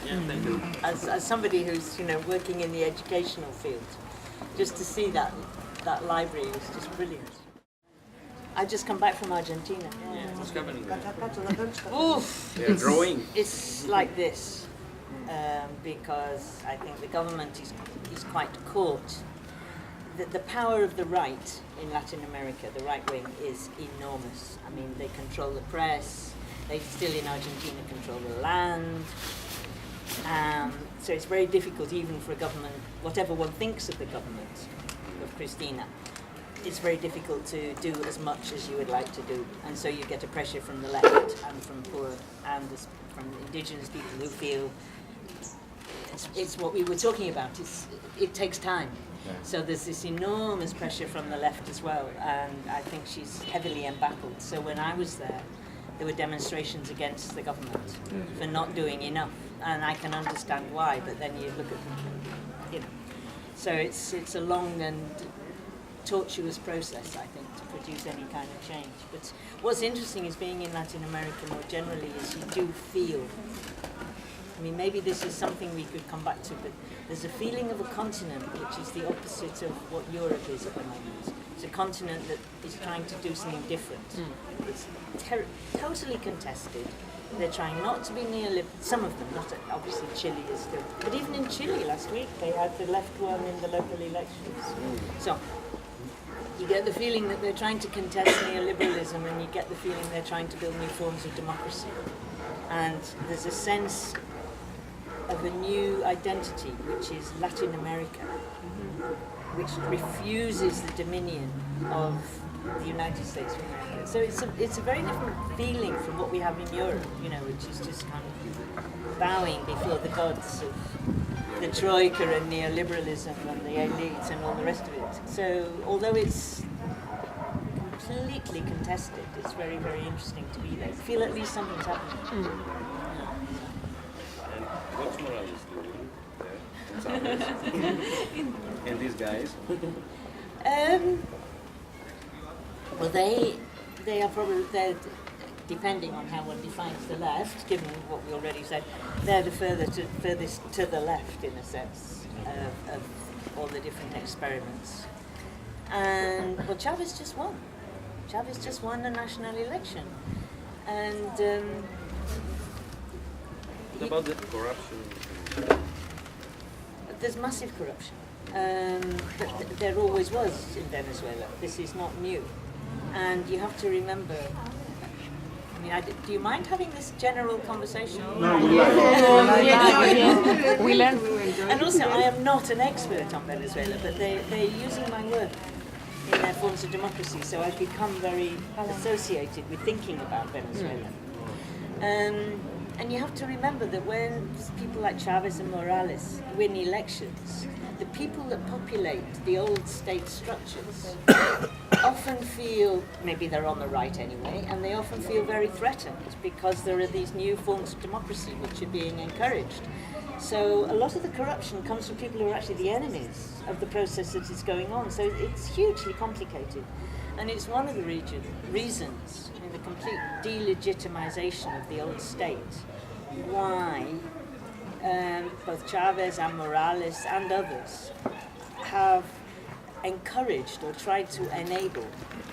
Yeah, thank you. As somebody who's working in the educational field, just to see that library was just brilliant. I just come back from Argentina. Yeah, what's happening there? Oof! They're growing. It's like this because I think the government is quite caught. The power of the right in Latin America, the right wing, is enormous. I mean, they control the press. They still in Argentina control the land. So it's very difficult even for a government, whatever one thinks of the government of Cristina, it's very difficult to do as much as you would like to do. And so you get a pressure from the left and from poor and from indigenous people who feel it's what we were talking about. It takes time. Yeah. So there's this enormous pressure from the left as well, and I think she's heavily embattled. So when I was there were demonstrations against the government for not doing enough, and I can understand why. But then you look at, so it's a long and tortuous process, I think, to produce any kind of change. But what's interesting is being in Latin America more generally is you do feel. I mean, maybe this is something we could come back to, but there's a feeling of a continent which is the opposite of what Europe is at the moment. It's a continent that is trying to do something different. It's totally contested. They're trying not to be neoliberal. Some of them, not obviously Chile is still. But even in Chile last week, they had the left one in the local elections. So you get the feeling that they're trying to contest neoliberalism, and you get the feeling they're trying to build new forms of democracy. And there's a sense of a new identity, which is Latin America, which refuses the dominion of the United States of America. So it's a very different feeling from what we have in Europe, which is just kind of bowing before the gods of the Troika and neoliberalism and the elites and all the rest of it. So although it's completely contested, it's very, very interesting to be there. I feel at least something's happening. What's Morales doing there? And these guys? Well, they are probably, depending on how one defines the left, given what we already said, they're the furthest to the left, in a sense, of all the different experiments. And, well, Chavez just won. Chavez just won the national election. And what about the corruption? There's massive corruption. But there always was in Venezuela. This is not new. And you have to remember, do you mind having this general conversation? No, we learn. And also, I am not an expert on Venezuela, but they're using my work in their forms of democracy, so I've become very associated with thinking about Venezuela. And you have to remember that when people like Chavez and Morales win elections, the people that populate the old state structures often feel, maybe they're on the right anyway, and they often feel very threatened because there are these new forms of democracy which are being encouraged. So a lot of the corruption comes from people who are actually the enemies of the process that is going on. So it's hugely complicated. And it's one of the reasons, the complete delegitimization of the old state, why both Chavez and Morales and others have encouraged or tried to enable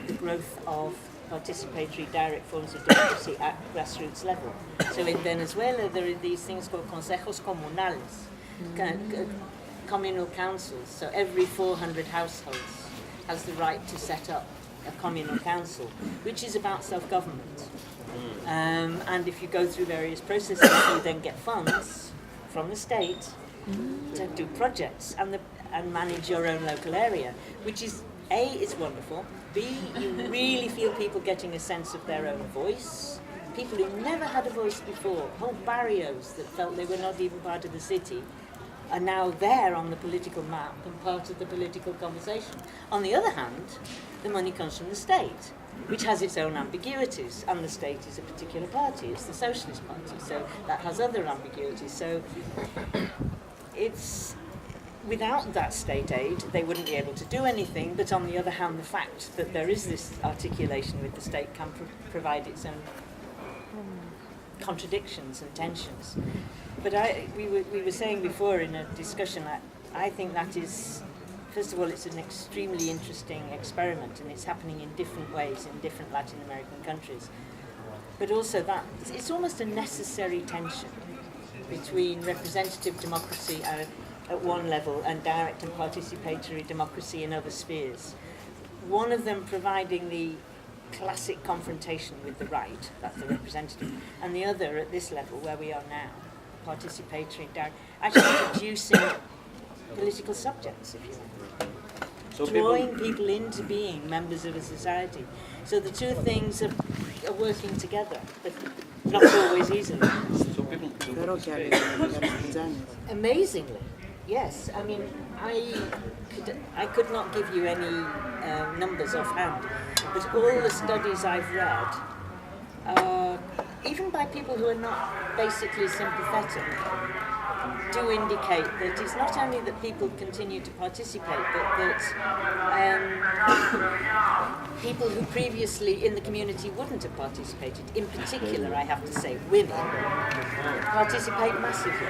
the growth of participatory direct forms of democracy at grassroots level. So in Venezuela there are these things called consejos comunales, communal councils. So every 400 households has the right to set up a communal council, which is about self-government. And if you go through various processes, you then get funds from the state to do projects and manage your own local area, which is, A, it's wonderful, B, you really feel people getting a sense of their own voice. People who never had a voice before, whole barrios that felt they were not even part of the city, are now there on the political map and part of the political conversation. On the other hand, the money comes from the state, which has its own ambiguities, and the state is a particular party, it's the Socialist Party, so that has other ambiguities. So it's, without that state aid, they wouldn't be able to do anything, but on the other hand, the fact that there is this articulation with the state can provide its own contradictions and tensions. But we were saying before in a discussion, I think that is, first of all, it's an extremely interesting experiment, and it's happening in different ways in different Latin American countries. But also that it's almost a necessary tension between representative democracy at one level and direct and participatory democracy in other spheres. One of them providing the classic confrontation with the right, that's the representative, and the other at this level where we are now, participatory, direct, actually producing political subjects, if you like. So Drawing people into being members of a society. So the two things are working together, but not always easily. So people do Però che participate. Amazingly, yes. I mean, I could not give you any numbers offhand, but all the studies I've read, even by people who are not basically sympathetic, do indicate that it's not only that people continue to participate, but that people who previously in the community wouldn't have participated, in particular, I have to say, women, participate massively.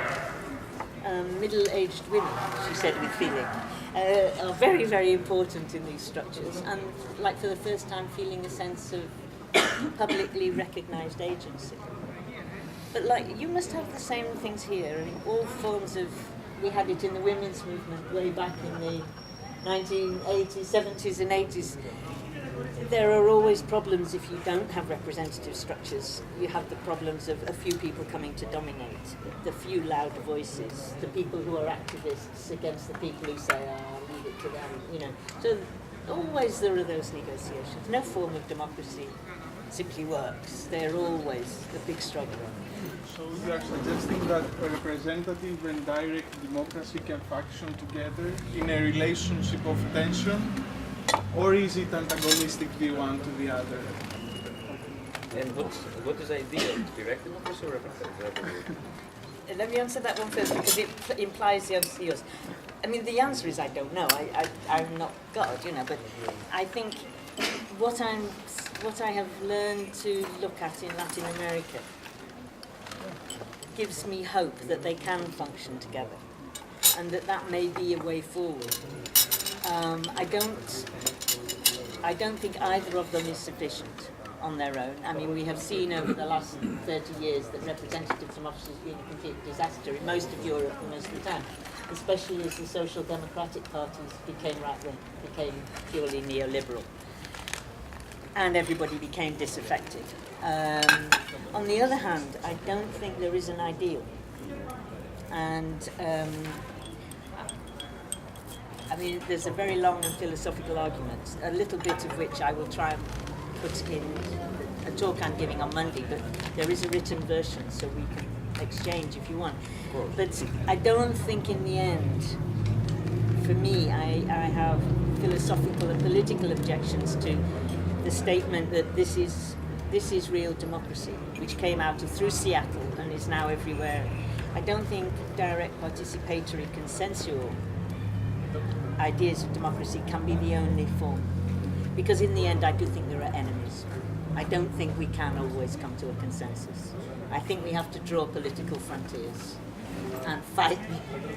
Middle-aged women, she said with feeling, are very, very important in these structures, and like for the first time feeling a sense of publicly recognised agency. But like, you must have the same things here. I mean, all forms of, we had it in the women's movement way back in the 1980s, 70s and 80s. There are always problems if you don't have representative structures. You have the problems of a few people coming to dominate, the few loud voices, the people who are activists against the people who say, leave it to them, you know. So always there are those negotiations. No form of democracy simply works. They're always a big struggle. So you are suggesting that a representative and direct democracy can function together in a relationship of tension, or is it antagonistic the one to the other? And what is ideal? Direct democracy or representative? Let me answer that one first because it implies the answer to yours. I mean, the answer is I don't know. I'm not God, you know, but I think what I have learned to look at in Latin America gives me hope that they can function together and that may be a way forward. I don't think either of them is sufficient on their own. I mean, we have seen over the last 30 years that representative democracy has been a complete disaster in most of Europe for most of the time, especially as the social democratic parties became right-wing, became purely neoliberal, and everybody became disaffected. On the other hand, I don't think there is an ideal. And I mean, there's a very long and philosophical argument, a little bit of which I will try and put in a talk I'm giving on Monday, but there is a written version, so we can exchange if you want. But I don't think in the end, for me, I have philosophical and political objections to the statement that this is real democracy, which came out through Seattle and is now everywhere. I don't think direct participatory consensual ideas of democracy can be the only form. Because in the end, I do think there are enemies. I don't think we can always come to a consensus. I think we have to draw political frontiers and fight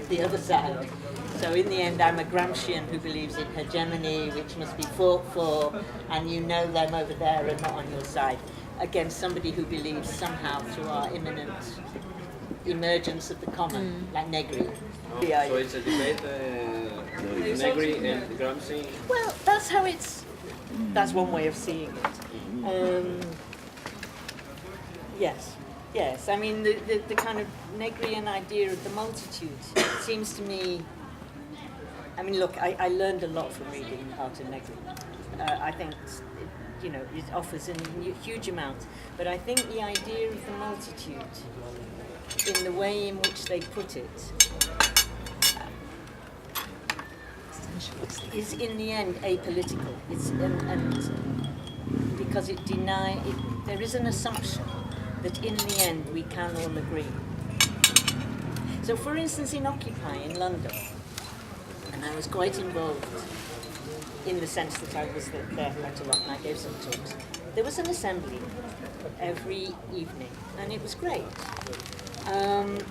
the other side. So in the end, I'm a Gramscian who believes in hegemony, which must be fought for, and you know them over there and not on your side, against somebody who believes somehow through our imminent emergence of the common, like Negri. So it's a debate, Negri and Gramsci. Well, that's one way of seeing it. Yes. I mean, the kind of Negrian idea of the multitude seems to me. I mean, look, I learned a lot from reading Arte Negri. I think, it offers a huge amount. But I think the idea of the multitude, in the way in which they put it, is in the end apolitical. Because there is an assumption that in the end we can all agree. So, for instance, in Occupy in London, and I was quite involved in the sense that I was there quite a lot and I gave some talks. there was an assembly every evening, and it was great.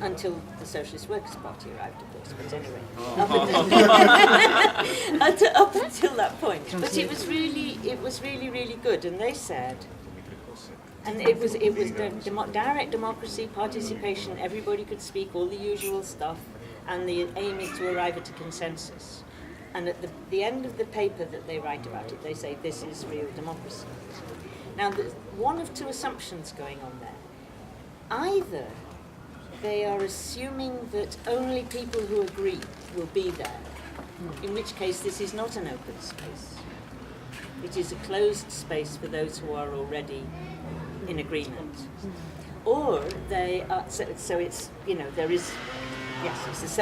Until the Socialist Workers' Party arrived, of course. But anyway, up until that point. But it was really good. And they said, and it was direct democracy, participation. Everybody could speak, all the usual stuff, and the aim is to arrive at a consensus. And at the end of the paper that they write about it, they say this is real democracy. Now, there's one of two assumptions going on there. Either they are assuming that only people who agree will be there, in which case this is not an open space. It is a closed space for those who are already in agreement. Or they are, so it's, there is, yes, it's a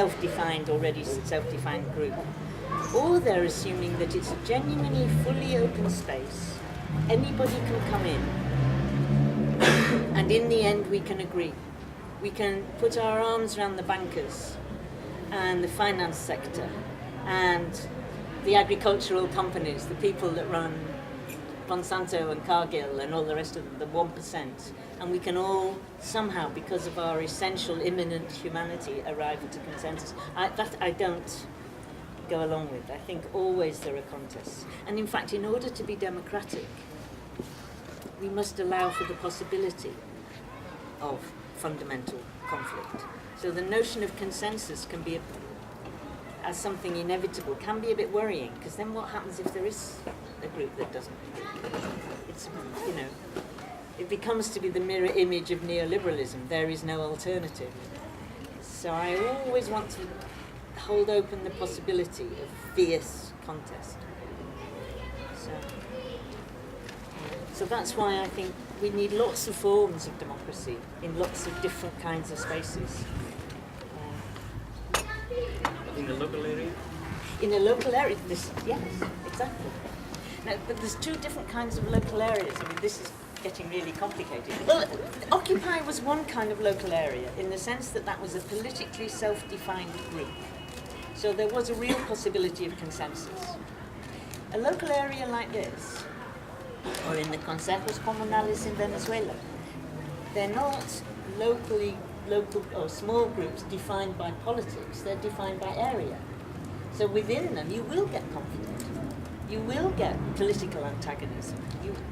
already self-defined group. Or they're assuming that it's a genuinely fully open space, anybody can come in, and in the end we can agree. We can put our arms around the bankers and the finance sector and the agricultural companies, the people that run Monsanto and Cargill and all the rest of them, the 1%, and we can all somehow, because of our essential imminent humanity, arrive at a consensus. That I don't go along with. I think always there are contests. And in fact, in order to be democratic, we must allow for the possibility of fundamental conflict. So the notion of consensus can be, as something inevitable, can be a bit worrying, because then what happens if there is a group that doesn't agree? It's, it becomes to be the mirror image of neoliberalism. There is no alternative. So I always want to hold open the possibility of fierce contest. So that's why I think we need lots of forms of democracy in lots of different kinds of spaces. In the local area? In a local area, yes, exactly. Now, but there's two different kinds of local areas. I mean, this is getting really complicated. Well, Occupy was one kind of local area in the sense that that was a politically self-defined group. So there was a real possibility of consensus. A local area like this, or in the Consejos Comunales in Venezuela, they're not local or small groups defined by politics, they're defined by area. So within them you will get conflict, you will get political antagonism.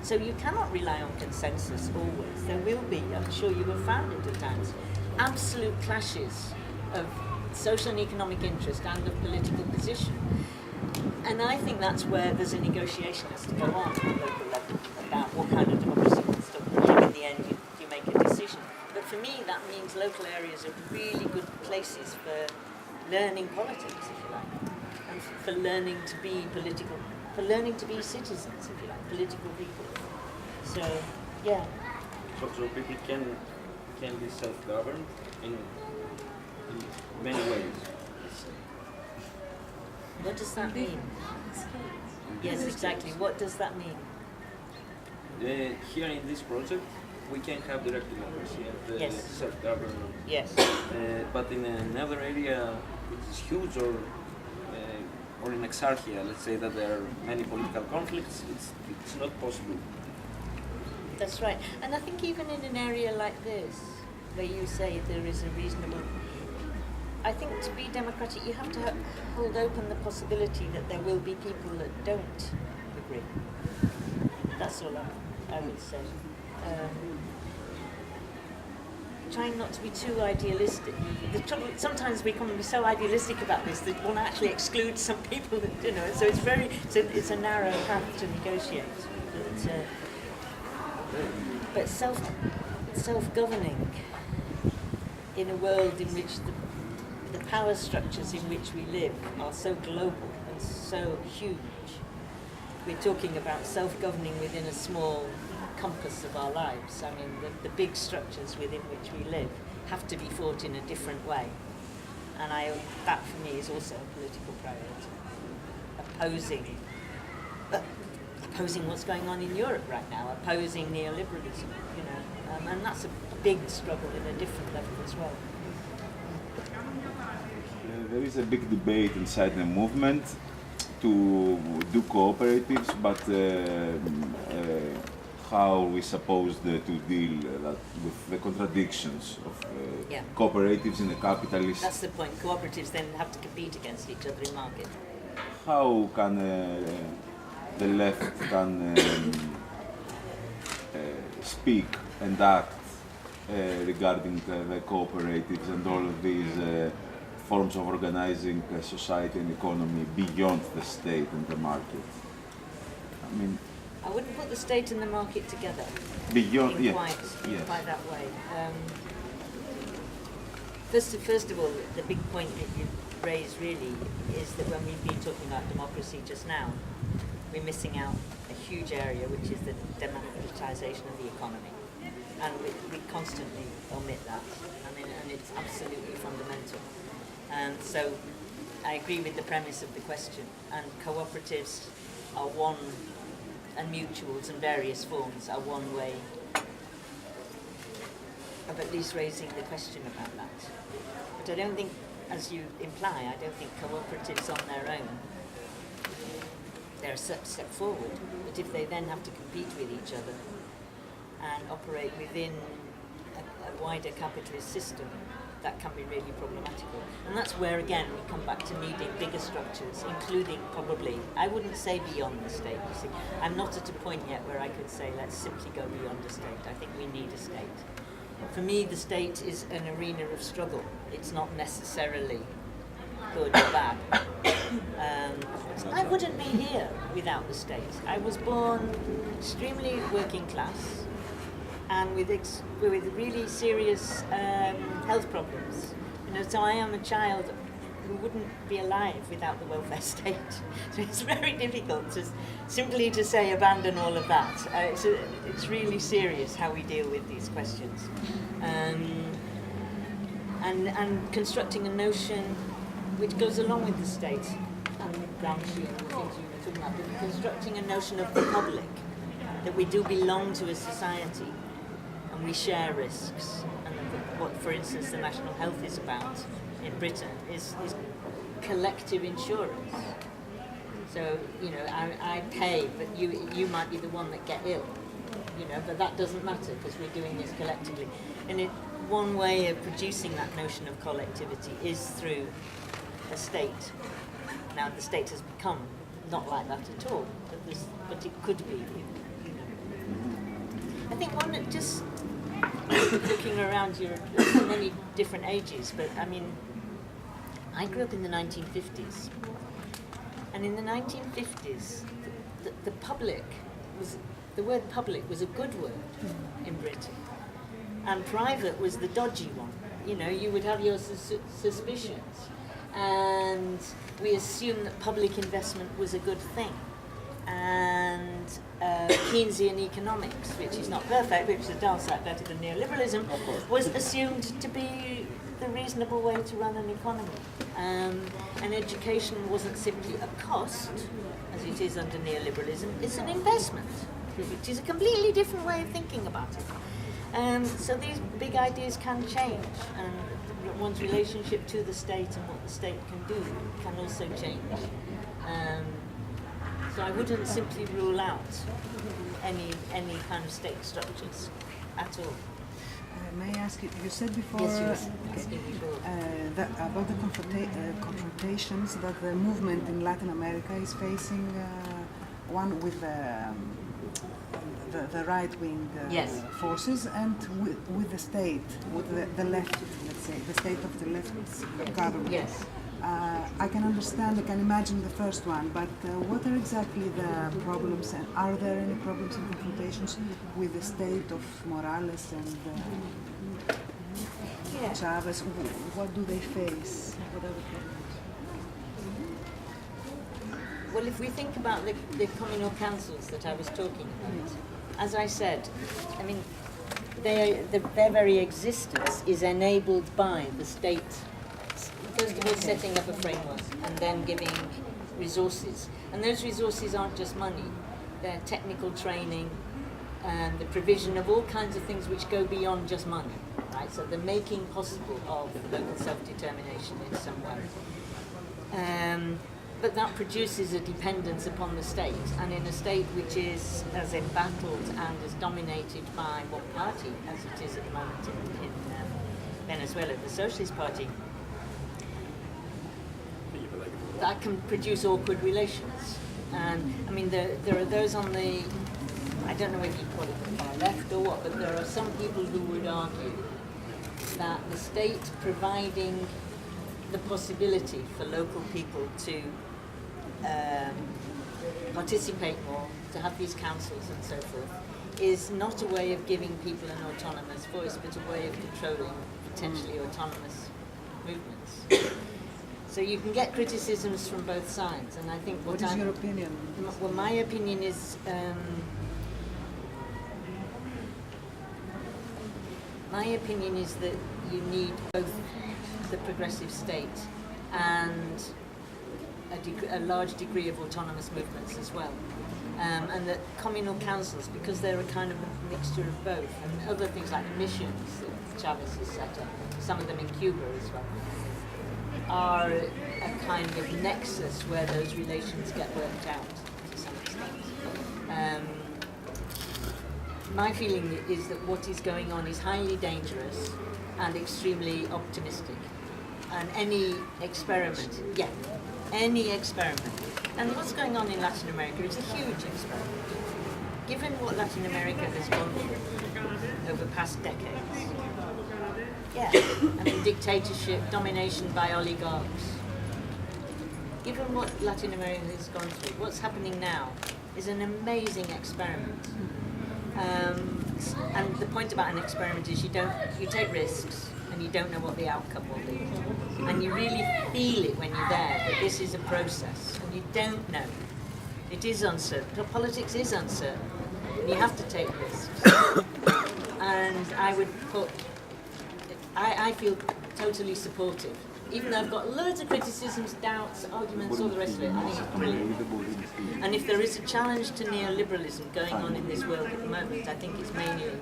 So you cannot rely on consensus always. There will be, I'm sure you have found it at times, absolute clashes of social and economic interest and of political position. And I think that's where there's a negotiation has to go on at the local level about what kind of democracy and stuff. In the end, you make a decision. But for me, that means local areas are really good places for learning politics, if you like, and for learning to be political, for learning to be citizens, if you like, political people. So, yeah. So people can be self-governed in many ways. What does that mean? Yes, exactly. What does that mean? Here in this project, we can have direct democracy and Yes. self-government. Yes. But in another area which is huge or in Exarchia, let's say that there are many political conflicts, it's not possible. That's right. And I think even in an area like this, where you say there is a reasonable... I think to be democratic, you have to hold open the possibility that there will be people that don't agree. That's all I would say. Trying not to be too idealistic. The trouble, sometimes we can be so idealistic about this that one actually excludes some people that, so it's a narrow path to negotiate. But self-governing in a world in which the power structures in which we live are so global and so huge. We're talking about self-governing within a small compass of our lives. I mean, the big structures within which we live have to be fought in a different way. And that for me is also a political priority. Opposing what's going on in Europe right now, opposing neoliberalism, and that's a big struggle in a different level as well. There is a big debate inside the movement to do cooperatives, but how we supposed to deal with the contradictions of Yeah. cooperatives in a capitalist. That's the point. Cooperatives then have to compete against each other in market. How can the left can speak and act regarding the cooperatives and all of these forms of organizing society and economy beyond the state and the market? I mean, I wouldn't put the state and the market together beyond, in yes, quite that way. First of all, the big point that you raised really is that when we've been talking about democracy just now, we're missing out a huge area, which is the democratization of the economy. And we constantly omit that. I mean, and it's absolutely fundamental. And so I agree with the premise of the question. And cooperatives are one, and mutuals in various forms are one way of at least raising the question about that. But I don't think, as you imply, I don't think cooperatives on their own, they're a step forward. But if they then have to compete with each other and operate within a wider capitalist system, that can be really problematical. And that's where, again, we come back to needing bigger structures, including probably, I wouldn't say beyond the state, you see. I'm not at a point yet where I could say, let's simply go beyond the state. I think we need a state. For me, the state is an arena of struggle. It's not necessarily good or bad. I wouldn't be here without the state. I was born extremely working class and with really serious health problems. You know, so I am a child who wouldn't be alive without the welfare state. So it's very difficult to simply to say abandon all of that. It's really serious how we deal with these questions. And constructing a notion which goes along with the state and ground shield and the things you were talking about, but constructing a notion of the public, that we do belong to a society and we share risks. And what, for instance, the national health is about in Britain is collective insurance. So, you know, I pay, but you might be the one that get ill, you know, but that doesn't matter because we're doing this collectively. And one way of producing that notion of collectivity is through a state. Now, the state has become not like that at all, but it could be, you know. I think one that just looking around, you're many different ages, but I mean, I grew up in the 1950s, and in the 1950s, the public the word public was a good word in Britain, and private was the dodgy one. You know, you would have your suspicions, and we assumed that public investment was a good thing. And Keynesian economics, which is not perfect, which is a downside better than neoliberalism, was assumed to be the reasonable way to run an economy. And education wasn't simply a cost, as it is under neoliberalism, it's an investment, which is a completely different way of thinking about it. So these big ideas can change, and one's relationship to the state and what the state can do can also change. So I wouldn't simply rule out any kind of state structures at all. May I ask you, you said before Yes, you were asking before. about the confrontations that the movement in Latin America is facing, one with the right-wing Yes. forces and with the state, with the left, let's say, the state of the left government. Yes. I can understand, I can imagine the first one, but what are exactly the problems, and are there any problems and confrontations with the state of Morales and Yeah. Chavez? What do they face? What are the problems? Well, if we think about the communal councils that I was talking about, as I said, I mean, their very existence is enabled by the state, first of all setting up a framework and then giving resources. And those resources aren't just money, they're technical training and the provision of all kinds of things which go beyond just money, right? So the making possible of local self-determination in some way. But that produces a dependence upon the state, and in a state which is as embattled and as dominated by what party as it is at the moment in Venezuela, the Socialist Party, that can produce awkward relations. And I mean, there are those on the, I don't know if you call it the far left or what, but there are some people who would argue that the state providing the possibility for local people to participate more, to have these councils and so forth, is not a way of giving people an autonomous voice, but a way of controlling potentially autonomous movements. So you can get criticisms from both sides, and I think What is your opinion? Well, my opinion is that you need both the progressive state and a large degree of autonomous movements as well. And that communal councils, because they're a kind of a mixture of both, and other things like missions that Chavez has set up, some of them in Cuba as well, are a kind of nexus where those relations get worked out to some extent. My feeling is that what is going on is highly dangerous and extremely optimistic. And any experiment, and what's going on in Latin America is a huge experiment. Given what Latin America has gone through over past decades, I mean, dictatorship, domination by oligarchs. Given what Latin America has gone through, what's happening now is an amazing experiment. And the point about an experiment is you take risks and you don't know what the outcome will be. And you really feel it when you're there, that this is a process and you don't know. It is uncertain. Politics is uncertain. And you have to take risks. And I feel totally supportive. Even though I've got loads of criticisms, doubts, arguments, all the rest of it, I think it's brilliant. And if there is a challenge to neoliberalism going on in this world at the moment, I think it's mainly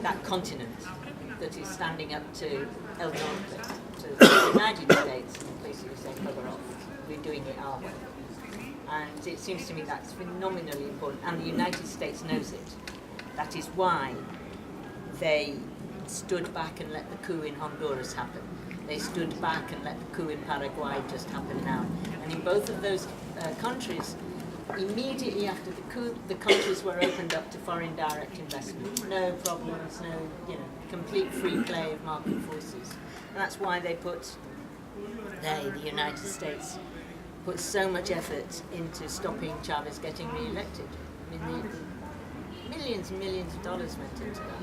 that continent that is standing up to El Norte, to the United States, and basically saying, bugger off, we're doing it our way. And it seems to me that's phenomenally important, and the United States knows it. That is why they stood back and let the coup in Honduras happen. They stood back and let the coup in Paraguay just happen now. And in both of those countries, immediately after the coup, the countries were opened up to foreign direct investment. No problems, no, complete free play of market forces. And that's why the United States, put so much effort into stopping Chavez getting re-elected. I mean, millions and millions of dollars went into that,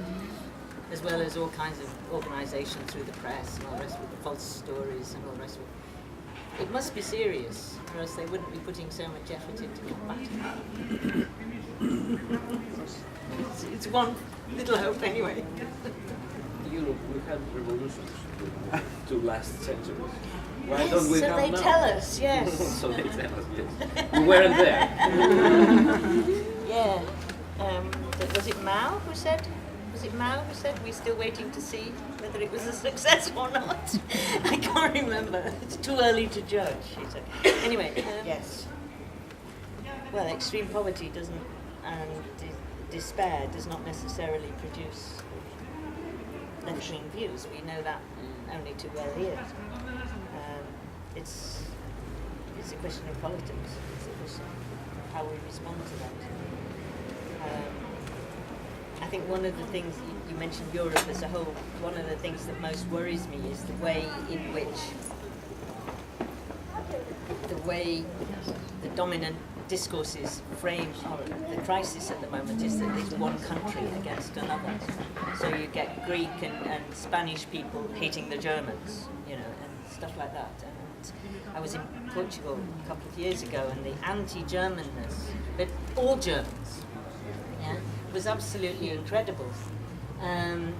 as well as all kinds of organisation through the press and all the rest of it, the false stories and all the rest of it. It must be serious, or else they wouldn't be putting so much effort into combating it. It's one little hope anyway. In Europe, we had revolutions to last centuries. Why don't we so have they now? tell us, yes. So they tell us, yes. We weren't there. Yeah. Was it Mao who said? We're still waiting to see whether it was a success or not? I can't remember. It's too early to judge, he said. Anyway, yes. Well, extreme poverty doesn't, and despair does not necessarily produce left-wing views. We know that only too well here. It's a question of politics. It's a question of how we respond to that. I think one of the things, you mentioned Europe as a whole, one of the things that most worries me is the way in which the dominant discourses frame the crisis at the moment is that there's one country against another. So you get Greek and Spanish people hating the Germans, and stuff like that. And I was in Portugal a couple of years ago, and the anti-Germanness, but all Germans, was absolutely incredible. And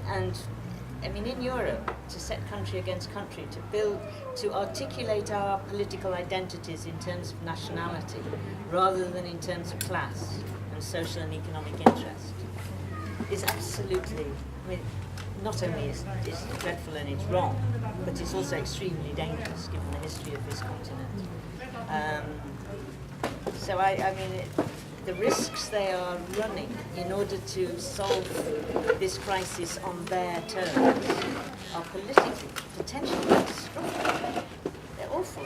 I mean, in Europe, to set country against country, to articulate our political identities in terms of nationality, rather than in terms of class and social and economic interest, is absolutely, I mean, not only is dreadful and it's wrong, but it's also extremely dangerous given the history of this continent. So I mean, the risks they are running in order to solve this crisis on their terms are politically, potentially destructive. They're awful.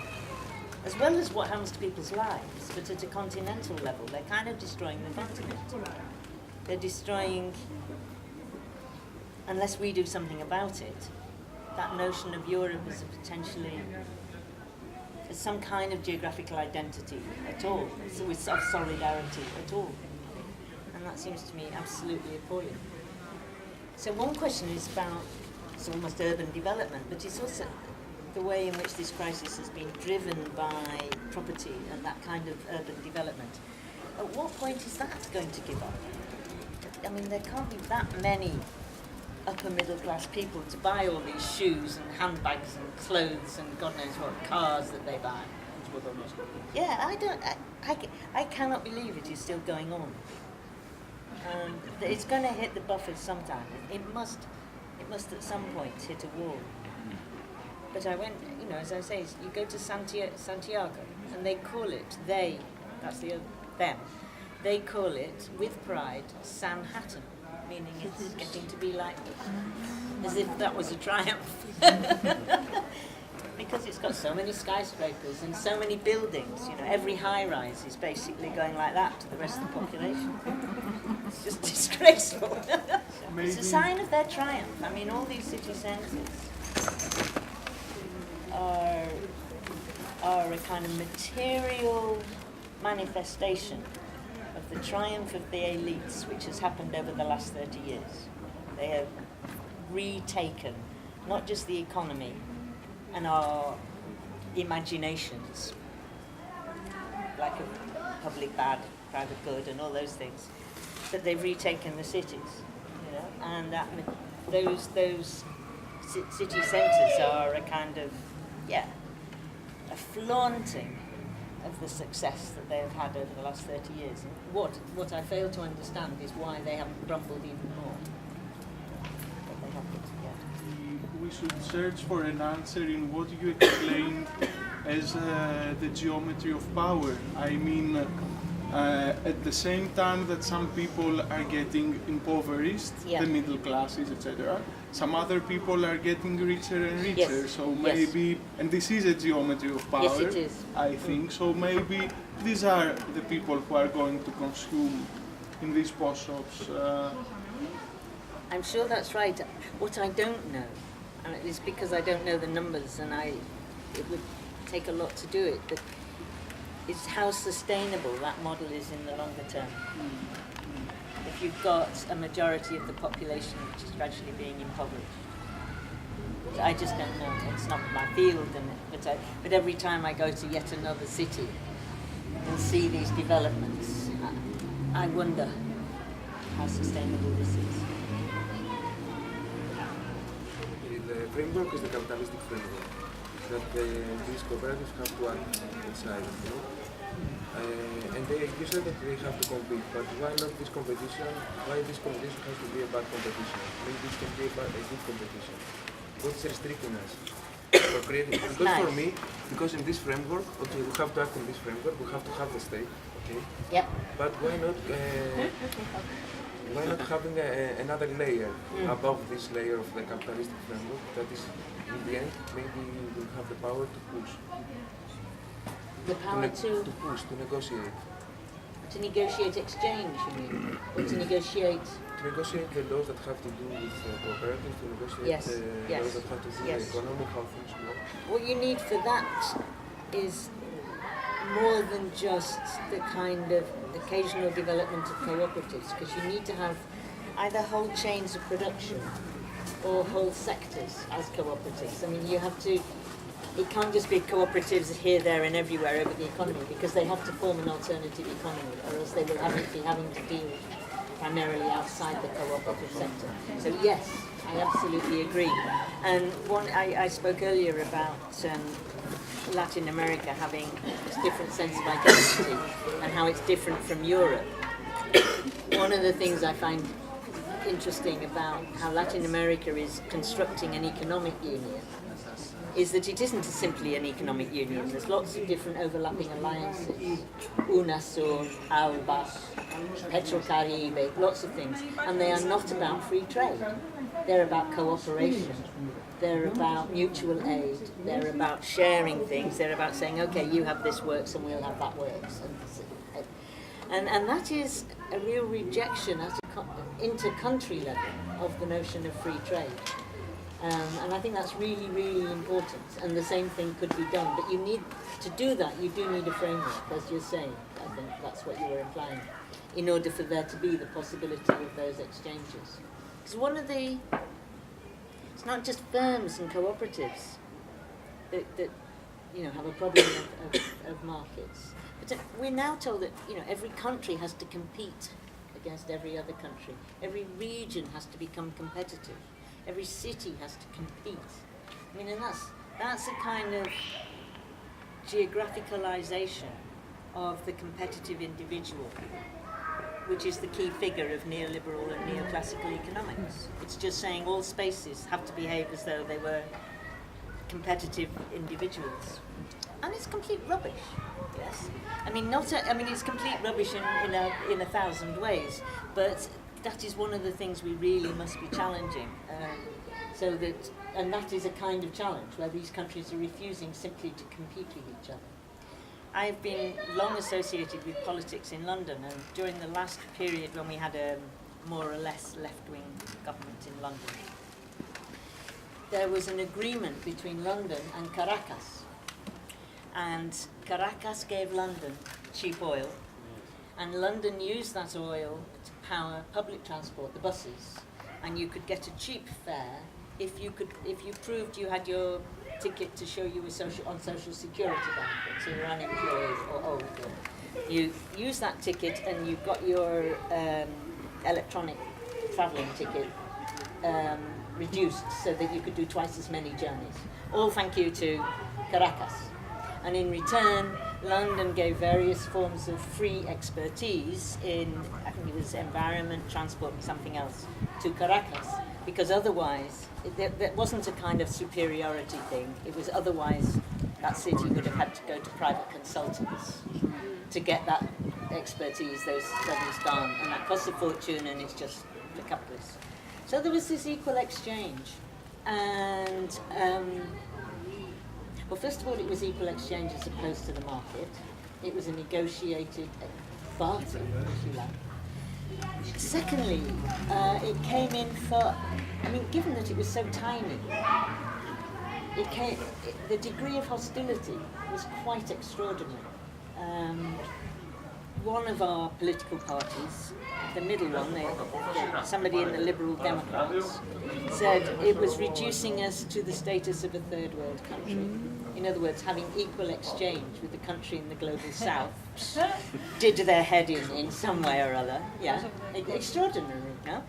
As well as what happens to people's lives, but at a continental level, they're kind of destroying the continent. They're destroying, unless we do something about it, that notion of Europe as a potentially, as some kind of geographical identity at all, with of solidarity at all. And that seems to me absolutely appalling. So one question is about, it's almost urban development, but it's also the way in which this crisis has been driven by property and that kind of urban development. At what point is that going to give up? I mean, there can't be that many upper middle class people to buy all these shoes and handbags and clothes and God knows what cars that they buy. Yeah, I cannot believe it is still going on. It's going to hit the buffers sometime. It must at some point hit a wall. But I went, you know, as I say, you go to Santiago and they call it, that's the other, them, they call it, with pride, Sanhattan, meaning it's getting to be like, as if that was a triumph. Because it's got so many skyscrapers and so many buildings, you know, every high-rise is basically going like that to the rest of the population. It's just disgraceful. It's a sign of their triumph. I mean, all these city centres are a kind of material manifestation of the triumph of the elites, which has happened over the last 30 years. They have retaken not just the economy and our imaginations, like a public bad, private good, and all those things, but they've retaken the cities, you know, and that those city centres are a kind of, a flaunting of the success that they have had over the last 30 years. And what I fail to understand is why they haven't crumbled even more. But they haven't, We should search for an answer in what you explained as the geometry of power. I mean, at the same time that some people are getting impoverished, the middle classes, etc., some other people are getting richer and richer. Yes. So maybe, and this is a geometry of power, yes, it is. I think, so maybe these are the people who are going to consume in these post shops. I'm sure that's right. What I don't know, and it's because I don't know the numbers, and it would take a lot to do it, but it's how sustainable that model is in the longer term. If you've got a majority of the population which is gradually being impoverished. I just don't know. It's not my field, but every time I go to yet another city and see these developments, I wonder how sustainable this is. The framework is the capitalistic framework that these cooperatives have to act inside, you know? And you said that they have to compete, but why not this competition? Why this competition has to be a bad competition? Maybe this can be a good competition. What's restricting us for creating? Because for me, because in this framework, okay, we have to act in this framework, we have to have the state, okay? Yep. But why not having another layer above this layer of the capitalistic framework that is, in the end, maybe will have the power to push. The power to push, to negotiate. To negotiate exchange, you mean? Or to negotiate? To negotiate the laws that have to do with cooperatives, to negotiate the laws that have to do with the economy, how things work. What you need for that is more than just the kind of occasional development of cooperatives, because you need to have either whole chains of production or whole sectors as cooperatives. I mean, you have to, it can't just be cooperatives here, there and everywhere over the economy, because they have to form an alternative economy, or else they will be having to deal primarily outside the cooperative sector. So yes, I absolutely agree. And I spoke earlier about Latin America having this different sense of identity and how it's different from Europe. One of the things I find interesting about how Latin America is constructing an economic union is that it isn't simply an economic union. There's lots of different overlapping alliances. UNASUR, ALBA, Petrocaribe, lots of things. And they are not about free trade. They're about cooperation. They're about mutual aid. They're about sharing things. They're about saying, okay, you have this works and we'll have that works. And that is a real rejection at an inter-country level of the notion of free trade. And I think that's really, really important. And the same thing could be done. But you need, to do that, you do need a framework, as you're saying. I think that's what you were implying, in order for there to be the possibility of those exchanges. Because one of the, it's not just firms and cooperatives that have a problem of markets. But we're now told that every country has to compete against every other country. Every region has to become competitive. Every city has to compete. I mean, and that's a kind of geographicalization of the competitive individual, which is the key figure of neoliberal and neoclassical economics. It's just saying all spaces have to behave as though they were competitive individuals. And it's complete rubbish, yes. It's complete rubbish in a thousand ways, but that is one of the things we really must be challenging. And that is a kind of challenge where these countries are refusing simply to compete with each other. I've been long associated with politics in London, and during the last period when we had a more or less left-wing government in London, there was an agreement between London and Caracas. And Caracas gave London cheap oil, and London used that oil to power public transport, the buses, and you could get a cheap fare if you proved you had your ticket to show you were on social security benefits, so you're unemployed or old. You use that ticket and you got your electronic travelling ticket reduced so that you could do twice as many journeys. All thank you to Caracas. And in return, London gave various forms of free expertise in, I think it was environment, transport, and something else, to Caracas. Because otherwise, there wasn't a kind of superiority thing. It was otherwise that city would have had to go to private consultants to get that expertise, those studies done. And that costs a fortune, and it's just the capitalist. So there was this equal exchange. And well, first of all, it was equal exchange as opposed to the market. It was a negotiated barter, if you like. Secondly, it came in for, given that it was so tiny, the degree of hostility was quite extraordinary. One of our political parties, the middle one, somebody in the Liberal Democrats, said it was reducing us to the status of a third world country. In other words, having equal exchange with the country in the global south did their head in some way or other. Yeah, extraordinary, no?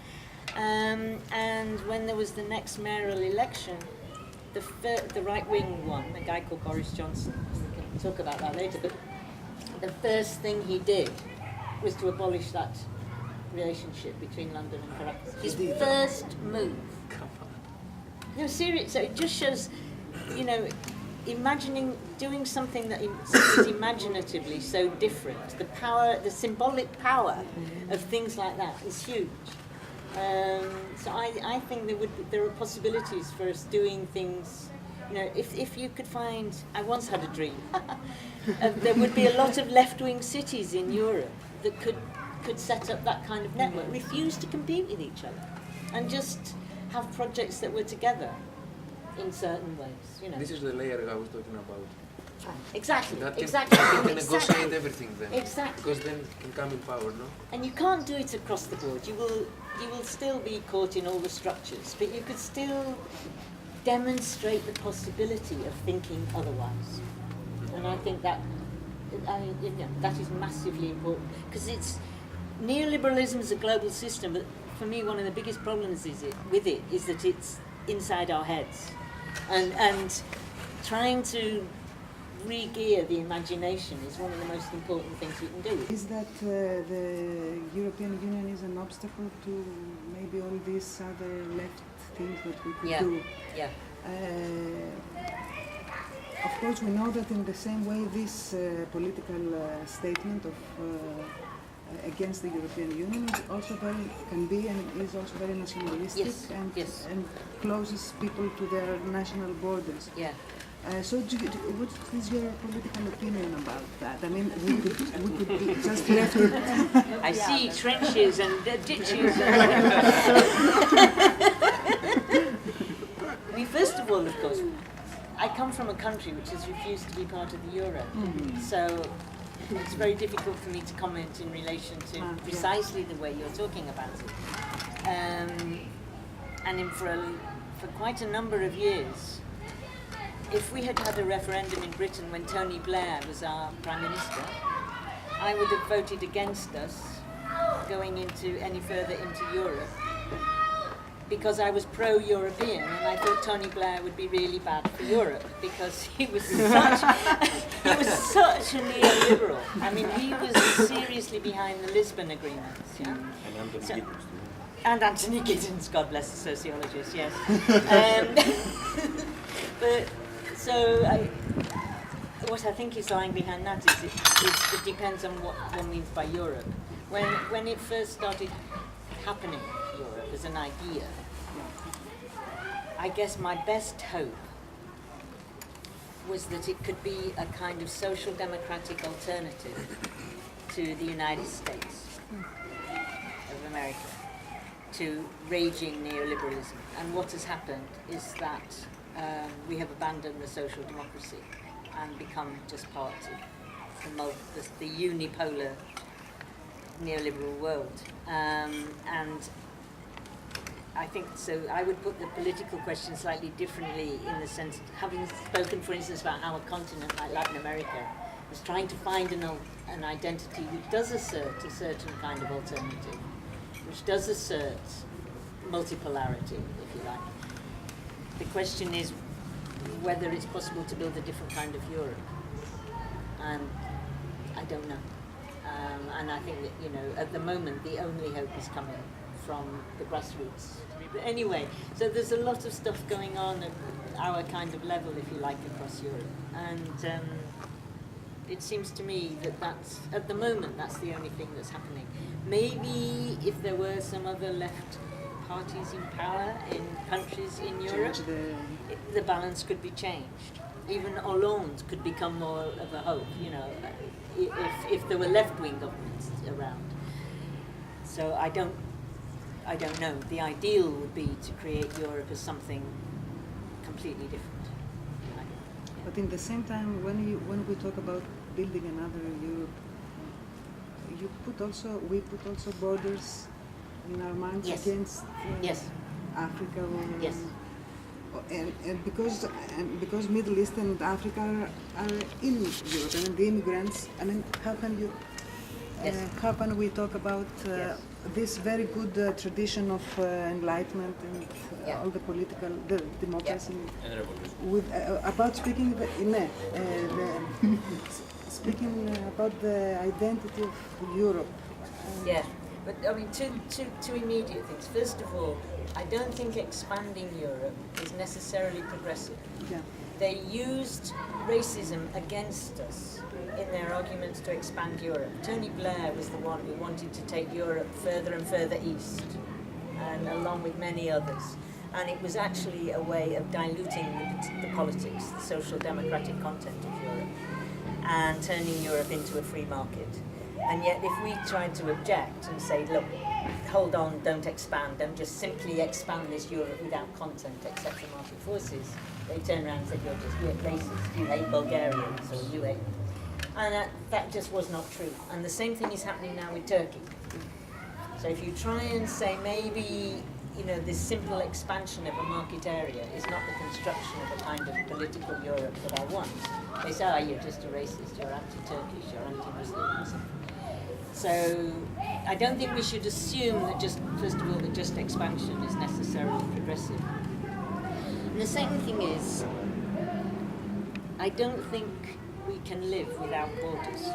And when there was the next mayoral election, the right-wing one, a guy called Boris Johnson, we can talk about that later, but the first thing he did was to abolish that relationship between London and Caracas. His first move. No, serious. So it just shows, doing something that is imaginatively so different. The power, the symbolic power of things like that is huge. So I think there are possibilities for us doing things. If you could find, I once had a dream. There would be a lot of left-wing cities in Europe that could set up that kind of network, refuse to compete with each other, and just have projects that were together in certain ways. This is the layer I was talking about. Exactly. Exactly. You can negotiate everything then. Exactly. Because then you come in power, no? And you can't do it across the board. You will still be caught in all the structures, but you could still demonstrate the possibility of thinking otherwise. And I think that is massively important, because neoliberalism is a global system, but for me one of the biggest problems is that it's inside our heads, and trying to re-gear the imagination is one of the most important things we can do. Is that the European Union is an obstacle to maybe all these other left things that we could do? Yeah. Of course, we know that in the same way this political statement of against the European Union is also can be and is also very nationalistic and closes people to their national borders. Yeah. So, what is your political opinion about that? I mean, we could just left it. I see trenches and ditches. First of all, of course, I come from a country which has refused to be part of the euro, so it's very difficult for me to comment in relation to precisely the way you're talking about it. For quite a number of years, if we had had a referendum in Britain when Tony Blair was our Prime Minister, I would have voted against us going any further into Europe, because I was pro-European and I thought Tony Blair would be really bad for Europe because he was such a neoliberal. I mean, he was seriously behind the Lisbon agreements. Yeah? And Anthony Giddens, God bless the sociologist, yes. What I think is lying behind that is it depends on what one means by Europe. When it first started happening, Europe as an idea, I guess my best hope was that it could be a kind of social democratic alternative to the United States of America, to raging neoliberalism. And what has happened is that we have abandoned the social democracy and become just part of the unipolar neoliberal world. And I think so. I would put the political question slightly differently in the sense, having spoken, for instance, about how a continent like Latin America is trying to find an identity which does assert a certain kind of alternative, which does assert multipolarity, if you like. The question is whether it's possible to build a different kind of Europe, and I don't know. And I think that, at the moment, the only hope is coming from the grassroots. But anyway, so there's a lot of stuff going on at our kind of level, if you like, across Europe. And it seems to me that at the moment, that's the only thing that's happening. Maybe if there were some other left parties in power in countries in Europe, the balance could be changed. Even Hollande could become more of a hope, if there were left-wing governments around. So I don't know. The ideal would be to create Europe as something completely different. But in the same time, when we talk about building another Europe, we put also borders in our minds against Africa. And because Middle East and Africa are in Europe, and the immigrants. I mean, how can we talk about this very good tradition of enlightenment and all the political, the democracy, with about speaking speaking about the identity of Europe. But I mean, two immediate things. First of all, I don't think expanding Europe is necessarily progressive. Yeah. They used racism against us in their arguments to expand Europe. Tony Blair was the one who wanted to take Europe further and further east, and along with many others. And it was actually a way of diluting the politics, the social democratic content of Europe, and turning Europe into a free market. And yet if we tried to object and say, look, hold on, don't expand, don't just simply expand this Europe without content except for market forces, they turn around and said, you're racist, you hate Bulgarians, or you hate... And that just was not true. And the same thing is happening now with Turkey. So if you try and say maybe, this simple expansion of a market area is not the construction of a kind of political Europe that I want, they say, you're just a racist, you're anti-Turkish, you're anti-Muslim. So I don't think we should assume that first of all, that just expansion is necessarily progressive. And the second thing is, I don't think we can live without borders.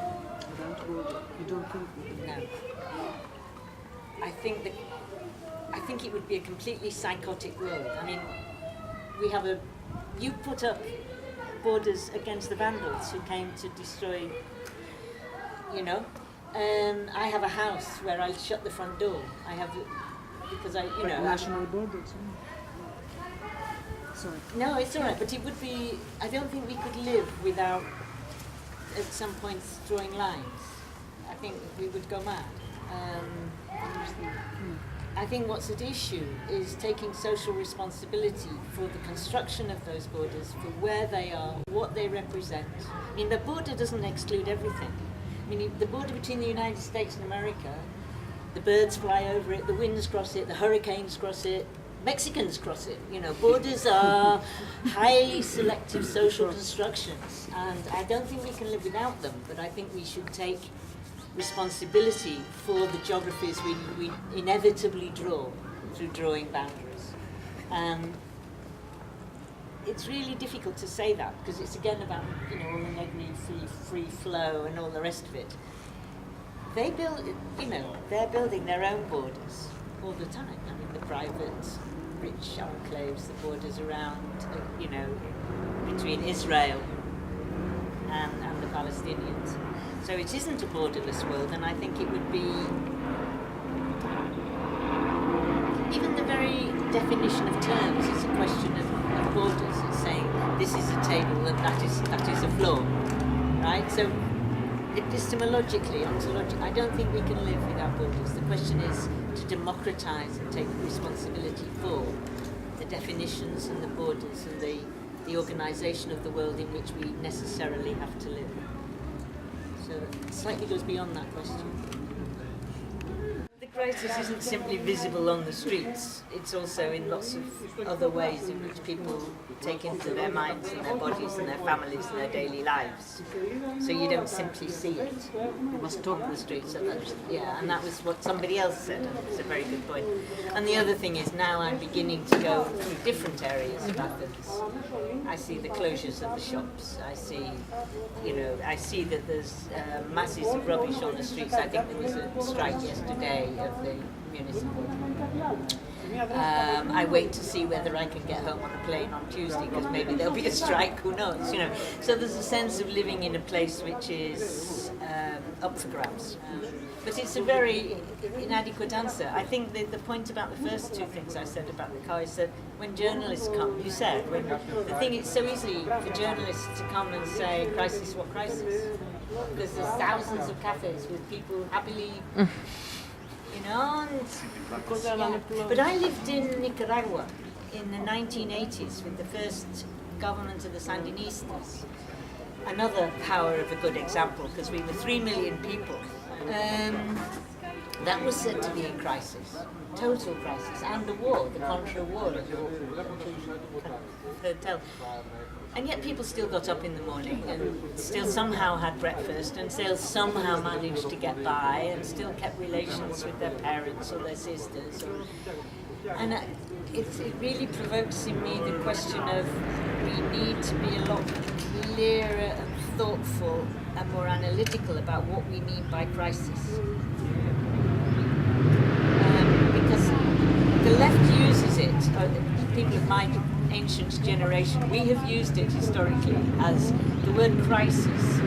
Without border, you don't think we can? No. I think it would be a completely psychotic world. I mean, you put up borders against the Vandals who came to destroy, you know. I have a house where I shut the front door. Because National borders. Sorry. No, it's all right, but it would be, I don't think we could live without, at some points, drawing lines. I think we would go mad. I think what's at issue is taking social responsibility for the construction of those borders, for where they are, what they represent. I mean, the border doesn't exclude everything. I mean, the border between the United States and America, the birds fly over it, the winds cross it, the hurricanes cross it, Mexicans cross it. You know, borders are highly selective social constructions, and I don't think we can live without them, but I think we should take responsibility for the geographies we inevitably draw through drawing boundaries. It's really difficult to say that, because it's again about, you know, all the negative free flow and all the rest of it. They build, you know, they're building their own borders all the time. I mean, the private, rich enclaves, the borders around, you know, between Israel and the Palestinians. So it isn't a borderless world, and I think it would be, even the very definition of terms is a question of borders. It's saying this is a table and that is a floor, right? So epistemologically, ontologically, I don't think we can live without borders. The question is to democratize and take responsibility for the definitions and the borders and the organization of the world in which we necessarily have to live. So it slightly goes beyond that question. The crisis isn't simply visible on the streets, it's also in lots of other ways in which people take into their minds and their bodies and their families and their daily lives. So you don't simply see it. You must talk the streets. So and that was what somebody else said, and it's a very good point. And the other thing is, now I'm beginning to go through different areas of Athens. I see the closures of the shops. I see, I see that there's masses of rubbish on the streets. I think there was a strike yesterday of the municipal. I wait to see whether I can get home on a plane on Tuesday, because maybe there'll be a strike, who knows, So there's a sense of living in a place which is up for grabs. But it's a very inadequate answer. I think the point about the first two things I said about the car is that when journalists come, you said, the thing is so easy for journalists to come and say, crisis, what crisis? Because there's thousands of cafes with people happily... But I lived in Nicaragua in the 1980s with the first government of the Sandinistas. Another power of a good example, because we were 3 million people. That was said to be in crisis, total crisis, and the war, the Contra War, hotel. And yet people still got up in the morning and still somehow had breakfast and still somehow managed to get by and still kept relations with their parents or their sisters. And it really provokes in me the question of we need to be a lot clearer and thoughtful and more analytical about what we mean by crisis. Because the left uses it, or the people of my ancient generation, we have used it historically as the word crisis.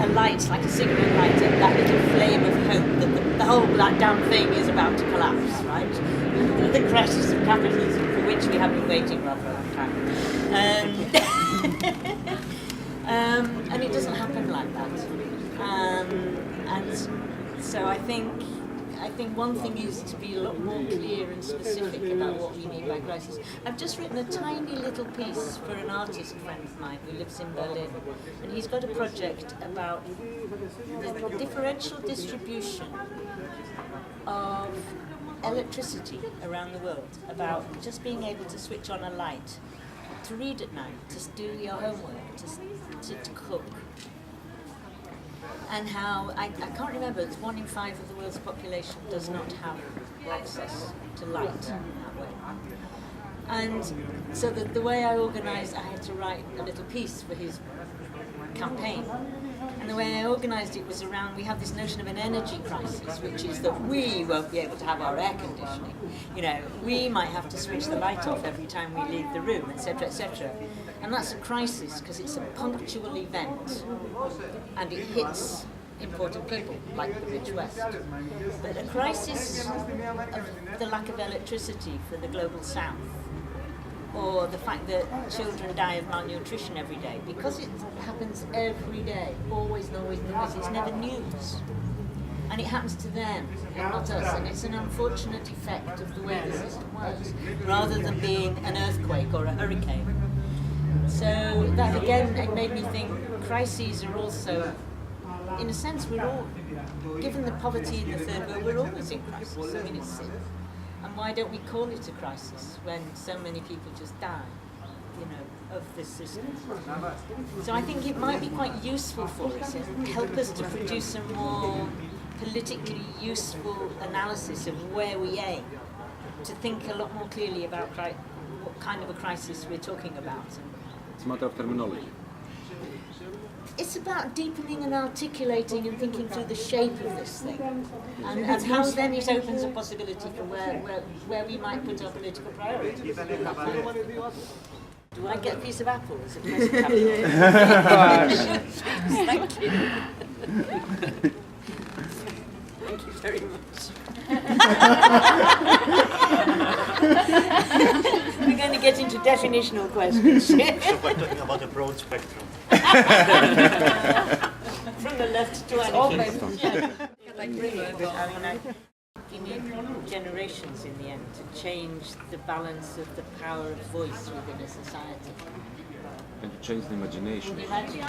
A light, like a cigarette lighter, that little flame of hope that the whole that damn thing is about to collapse, right? The crisis of capitalism, for which we have been waiting rather a long time. And it doesn't happen like that. And so I think one thing is to be a lot more clear and specific about what we mean by crisis. I've just written a tiny little piece for an artist friend of mine who lives in Berlin, and he's got a project about the differential distribution of electricity around the world, about just being able to switch on a light, to read at night, to do your homework, to cook. And how, I can't remember, it's 1 in 5 of the world's population does not have access to light in that way. And so the way I organised, I had to write a little piece for his campaign. And the way I organised it was around, we have this notion of an energy crisis, which is that we won't be able to have our air conditioning. You know, we might have to switch the light off every time we leave the room, etc., etc. And that's a crisis because it's a punctual event and it hits important people, like the rich West. But a crisis of the lack of electricity for the global South, or the fact that children die of malnutrition every day, because it happens every day, always and always and always, it's never news. And it happens to them, not us, and it's an unfortunate effect of the way the system works, rather than being an earthquake or a hurricane. So that again, it made me think crises are also, in a sense, we're all, given the poverty in the third world, we're always in crisis. I mean, it's and why don't we call it a crisis when so many people just die, you know, of this system? So I think it might be quite useful for us and help us to produce a more politically useful analysis of where we aim, to think a lot more clearly about what kind of a crisis we're talking about. It's a matter of terminology. It's about deepening and articulating and thinking through the shape of this thing, and how then it opens a possibility for where we might put our political priorities. Do I get a piece of apple as a present? Thank you. Thank you very much. We're going to get into definitional questions. So we're talking about a broad spectrum. From the left to anything. You need generations in the end to change the balance of the power of voice within a society. And to change the imagination. Can you imagine?